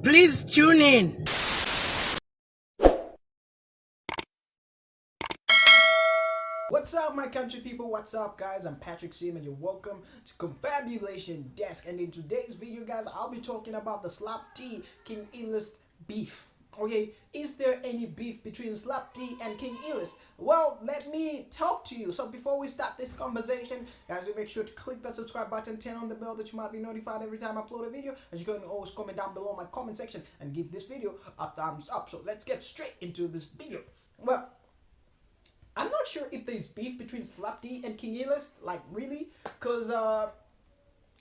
Please tune in. What's up, my country people? What's up, guys? I'm Patrick Xim and you're welcome to Confabulation Desk. And in today's video, guys, I'll be talking about the Slapdee King Illest beef. Okay, is there any beef between Slapdee and King Illest? Well, let me talk to you. So before we start this conversation, guys, make sure to click that subscribe button, turn on the bell that you might be notified every time I upload a video. And you can always comment down below in my comment section and give this video a thumbs up. So let's get straight into this video. Well, I'm not sure if there's beef between Slapdee and King Illest, like really, because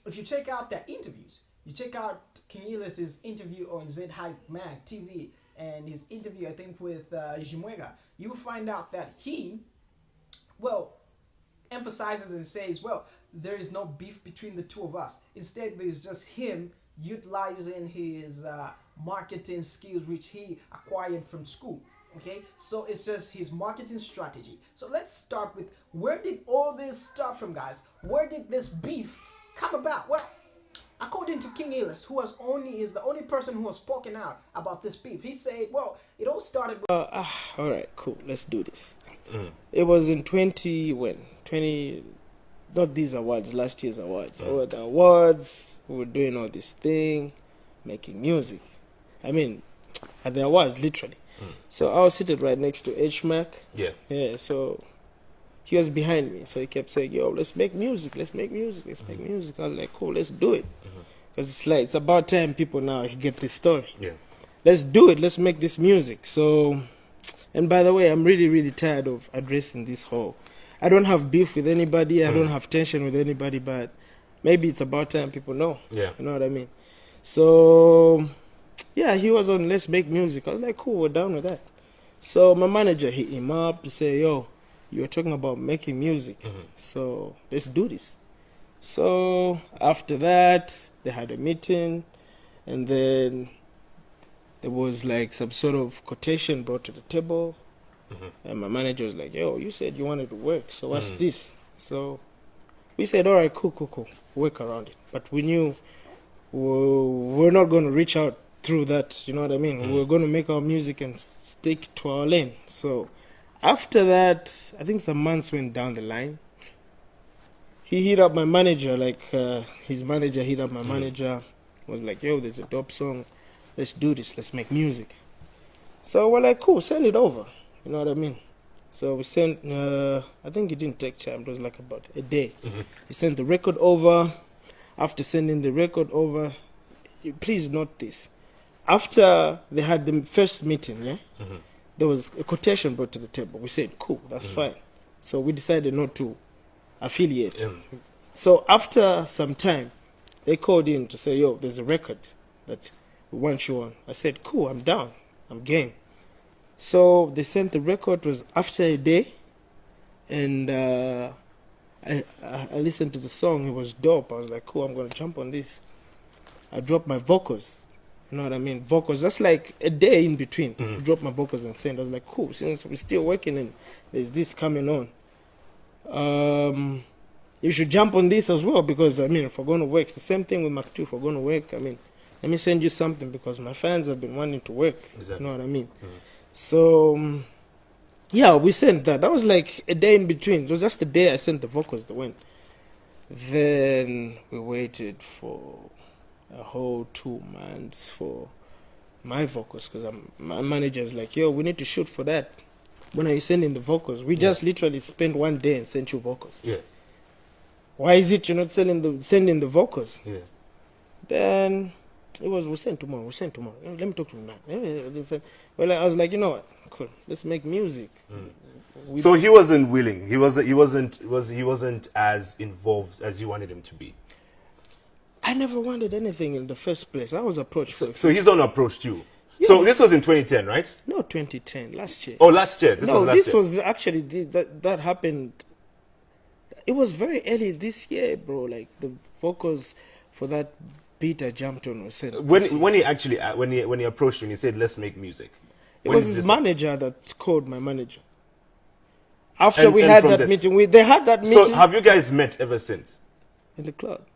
if you check out their interviews, you check out King Illest's interview on Z Hype Mag TV and his interview, I think, with Jimwega, you find out that he, well, emphasizes and says, well, there is no beef between the two of us. Instead, there's just him utilizing his marketing skills, which he acquired from school. Okay, so it's just his marketing strategy. So let's start with, where did all this start from, guys? Where did this beef come about? Well, according to King Illest, who is the only person who has spoken out about this beef, he said, well, it all started with all right, cool, let's do this. It was in 20, not these awards, last year's awards. Over the awards, we were doing all this thing, making music. I mean, at the awards, literally. So I was sitting right next to HMAC. Yeah, so he was behind me. So he kept saying, yo, let's make music, let's make music, let's make music. I was like, cool, let's do it. Because it's about time people now get this story. Yeah. Let's do it, let's make this music. So, and by the way, I'm really, really tired of addressing this whole, I don't have beef with anybody, I don't have tension with anybody, but maybe it's about time people know. Yeah. You know what I mean? So yeah, he was on let's make music. I was like, cool, we're down with that. So my manager hit him up to say, yo, you were talking about making music, so let's do this. So after that, they had a meeting, and then there was like some sort of quotation brought to the table, and my manager was like, yo, you said you wanted to work, so what's this? So we said, all right, cool, work around it. But we knew we're not going to reach out through that, you know what I mean? We're going to make our music and stick to our lane. So after that, I think some months went down the line. He hit up my manager, like his manager hit up my manager, was like, yo, there's a dope song, let's do this, let's make music. So we're like, cool, send it over, you know what I mean? So we sent, I think it didn't take time, it was like about a day. He sent the record over. After sending the record over, please note this, after they had the first meeting, there was a quotation brought to the table. We said, cool, that's fine. So we decided not to affiliate. So after some time, they called in to say, yo, there's a record that we want you on. I said, cool, I'm down, I'm game. So they sent the record, was after a day, and I listened to the song, it was dope. I was like, cool, I'm going to jump on this. I dropped my vocals. You know what I mean? Vocals, that's like a day in between. I dropped my vocals and sent. I was like, cool, since we're still working and there's this coming on, you should jump on this as well, because, I mean, if we're going to work, it's the same thing with Mark 2. If we're going to work, I mean, let me send you something, because my fans have been wanting to work. Exactly. You know what I mean? So, yeah, we sent that. That was like a day in between. It was just the day I sent the vocals that went. Then we waited for a whole 2 months for my vocals, because my manager's like, yo, we need to shoot for that. When are you sending the vocals? We just literally spent 1 day and sent you vocals. Yeah. Why is it you're not sending the vocals? Yeah. Then it was, we send tomorrow. Let me talk to him now. Well, I was like, you know what? Cool. Let's make music. So he wasn't willing. He wasn't as involved as you wanted him to be. I never wanted anything in the first place. I was approached. So he's the one who approached you. Yeah. So this was in 2010, right? No, 2010, last year. Oh, last year. This was actually that happened. It was very early this year, bro. Like the vocals for that beat I jumped on was sent. When he approached you and he said, let's make music. It was his manager that called my manager. After we had that meeting, they had that meeting. So have you guys met ever since? In the club.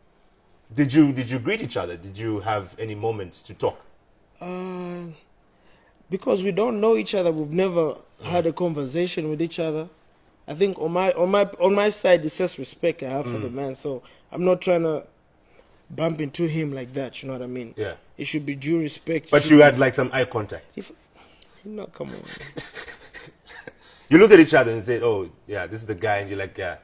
Did you greet each other? Did you have any moments to talk? Because we don't know each other, we've never had a conversation with each other. I think on my side, it's just respect I have for the man. So I'm not trying to bump into him like that. You know what I mean? Yeah. It should be due respect. But you had like some eye contact. No, come on. You looked at each other and said, "Oh, yeah, this is the guy," and you're like, "Yeah,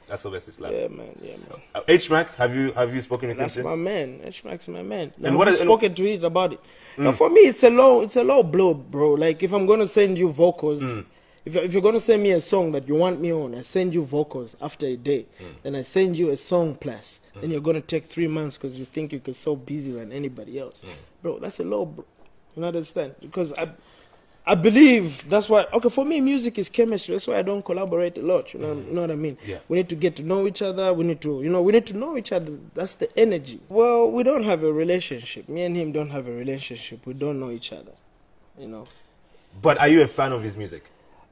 that's obviously Slap." Yeah, man. Yeah, man. H-Mac, have you spoken with him That's since? my man. H-Mac's my man. And what I've is- spoken to it about it. Now, for me, it's a low blow, bro. Like if I'm gonna send you vocals, if you're gonna send me a song that you want me on, I send you vocals after a day. Then I send you a song plus. Then you're gonna take 3 months because you think you're so busy than anybody else, bro. That's a low, bro. You understand? Because I believe that's why. Okay, for me, music is chemistry. That's why I don't collaborate a lot. You know what I mean? Yeah. We need to get to know each other. We need to know each other. That's the energy. Well, we don't have a relationship. Me and him don't have a relationship. We don't know each other. You know. But are you a fan of his music?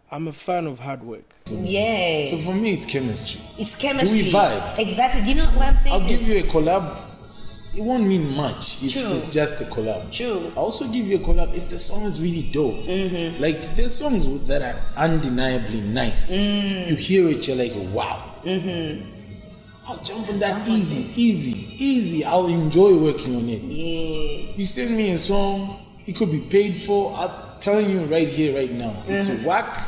I'm a fan of hard work. Yeah. So for me, it's chemistry. It's chemistry. Do we vibe? Exactly. Do you know what I'm saying? I'll give you a collab. It won't mean much if True. it's just a collab. True. I'll also give you a collab if the song is really dope. Like there's songs that are undeniably nice. You hear it, you're like, wow. I'll jump on that easy. I'll enjoy working on it. Yeah. You send me a song, it could be paid for. I'm telling you right here, right now, it's a whack.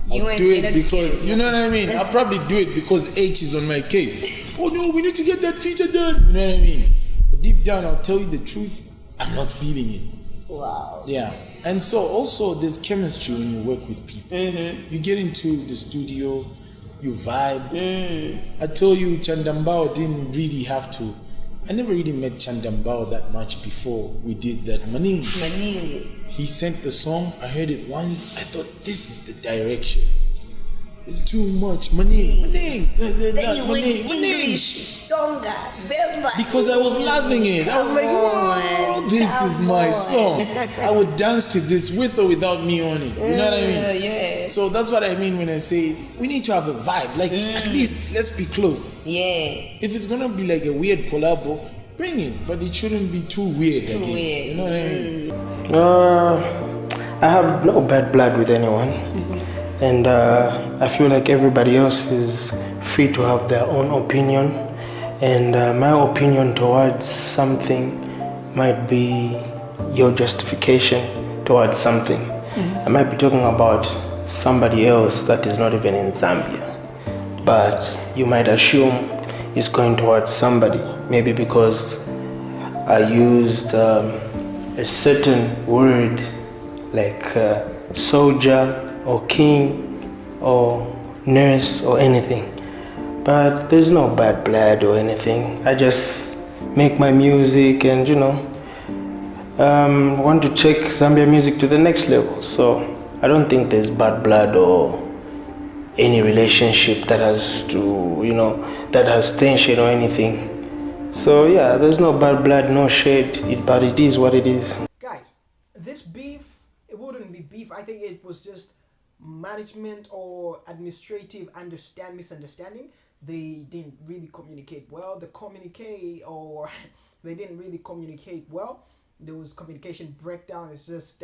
You I'll ain't do it gonna because, get it. you know what I mean? I'll probably do it because H is on my case. Oh no, we need to get that feature done. You know what I mean? But deep down, I'll tell you the truth, I'm not feeling it. Wow. Yeah. And so also there's chemistry when you work with people. You get into the studio, you vibe. I told you Chandambao didn't really have to. I never really met Chandambao that much before we did that Maning. He sent the song, I heard it once, I thought this is the direction. It's too much. Maning. Then you went English, Tonga, Belva. Because I was loving it. I was like, wow, this is my song. I would dance to this with or without me on it. You know what I mean? Yeah. So that's what I mean when I say we need to have a vibe. Like at least let's be close. Yeah. If it's gonna be like a weird collabo, bring it, but it shouldn't be too weird. Too again. weird. You know what I mean? I have no bad blood with anyone, and I feel like everybody else is free to have their own opinion, and my opinion towards something might be your justification towards something. I might be talking about somebody else that is not even in Zambia, but you might assume it's going towards somebody, maybe because I used a certain word like soldier or king or nurse or anything. But there's no bad blood or anything. I just make my music and want to take Zambia music to the next level. So I don't think there's bad blood or any relationship that has that has tension or anything. So yeah, there's no bad blood, no shade, but it is what it is. Guys, this beef, it wouldn't be beef. I think it was just management or administrative misunderstanding. They didn't really communicate well. They didn't really communicate well. There was communication breakdown. It's just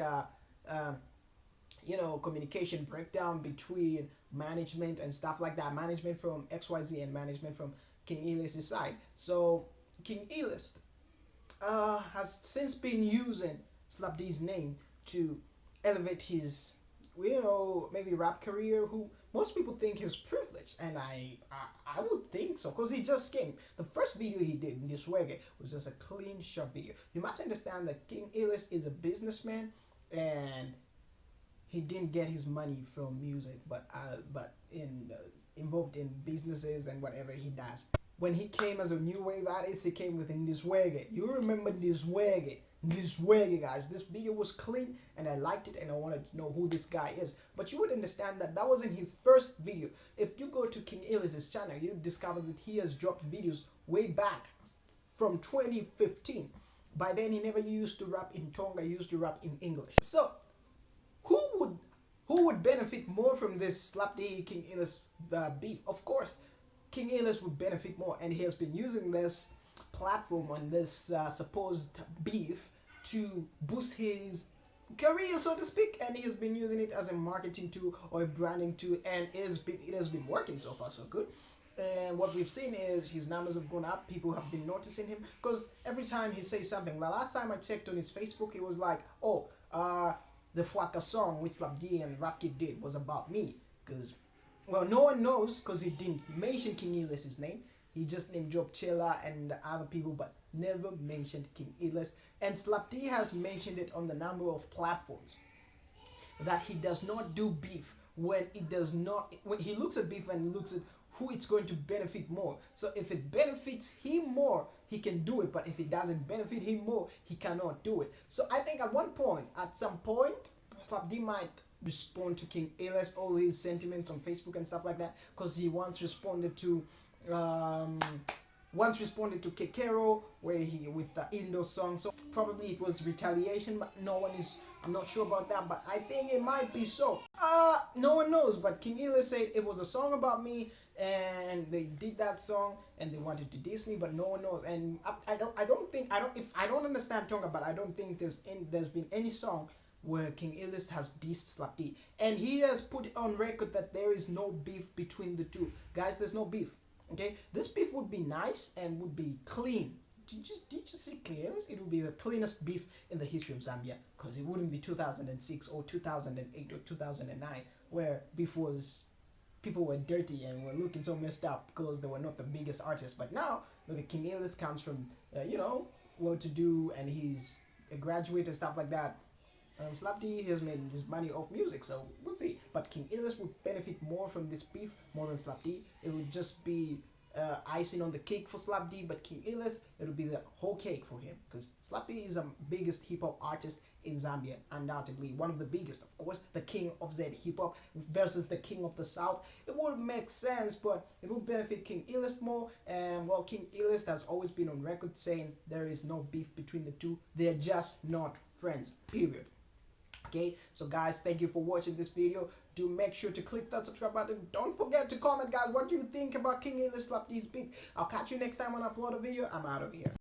communication breakdown between management and stuff like that. Management from XYZ and management from King Illest's side. So King Illest has since been using Slapdee's name to elevate his maybe rap career, who most people think is privileged, and I would think so, because he just came. The first video he did in this reggae was just a clean shot video. You must understand that King Illest is a businessman, and he didn't get his money from music, but involved in businesses and whatever he does. When he came as a new wave artist, he came within this reggae. You remember this reggae, guys. This video was clean, and I liked it, and I wanted to know who this guy is. But you would understand that wasn't his first video. If you go to King Illest's channel, you discover that he has dropped videos way back from 2015. By then, he never used to rap in Tonga. He used to rap in English. So who would benefit more from this Slapdee King Illest beef? Of course, King Illest would benefit more, and he has been using this platform on this supposed beef to boost his career, so to speak, and he has been using it as a marketing tool or a branding tool, and it has been working so far so good. And what we've seen is his numbers have gone up. People have been noticing him because every time he says something. The last time I checked on his Facebook, it was like, oh, the Fwaka song which Slapdee and Rafkid did was about me. Because, well, no one knows because he didn't mention King Illest's name. He just named Job Chilla and other people, but never mentioned King Illest. And Slapdee has mentioned it on the number of platforms that he does not do beef when he looks at beef and looks at who it's going to benefit more. So if it benefits him more, he can do it, but if it doesn't benefit him more, he cannot do it. So I think at some point, Slapdee might respond to King Illest, all his sentiments on Facebook and stuff like that, because he once responded to Kekero with the Indo song. So probably it was retaliation, but I'm not sure about that, but I think it might be so. No one knows, but King Illest said it was a song about me, and they did that song and they wanted to diss me, but no one knows. And I don't understand Tonga, but I don't think there's been any song where King Illest has dissed Slapdee, and he has put it on record that there is no beef between the two. Guys, there's no beef. Okay, this beef would be nice and would be clean. Did you see King Illest? It would be the cleanest beef in the history of Zambia, because it wouldn't be 2006 or 2008 or 2009 where people were dirty and were looking so messed up because they were not the biggest artists. But now look at King Illest, comes from well-to-do, and he's a graduate and stuff like that. And Slapdee has made his money off music, so we'll see. But King Illest would benefit more from this beef more than Slapdee. It would just be icing on the cake for Slapdee, but King Illest, it would be the whole cake for him, because Slapdee is the biggest hip-hop artist in Zambia, undoubtedly one of the biggest, of course, the king of Z hip-hop versus the king of the South. It would make sense, but it would benefit King Illest more. And well, King Illest has always been on record saying there is no beef between the two. They're just not friends, period. Okay, so guys, thank you for watching this video. Do make sure to click that subscribe button. Don't forget to comment, guys, what do you think about King Illest Slapdee's beef. I'll catch you next time when I upload a video. I'm out of here.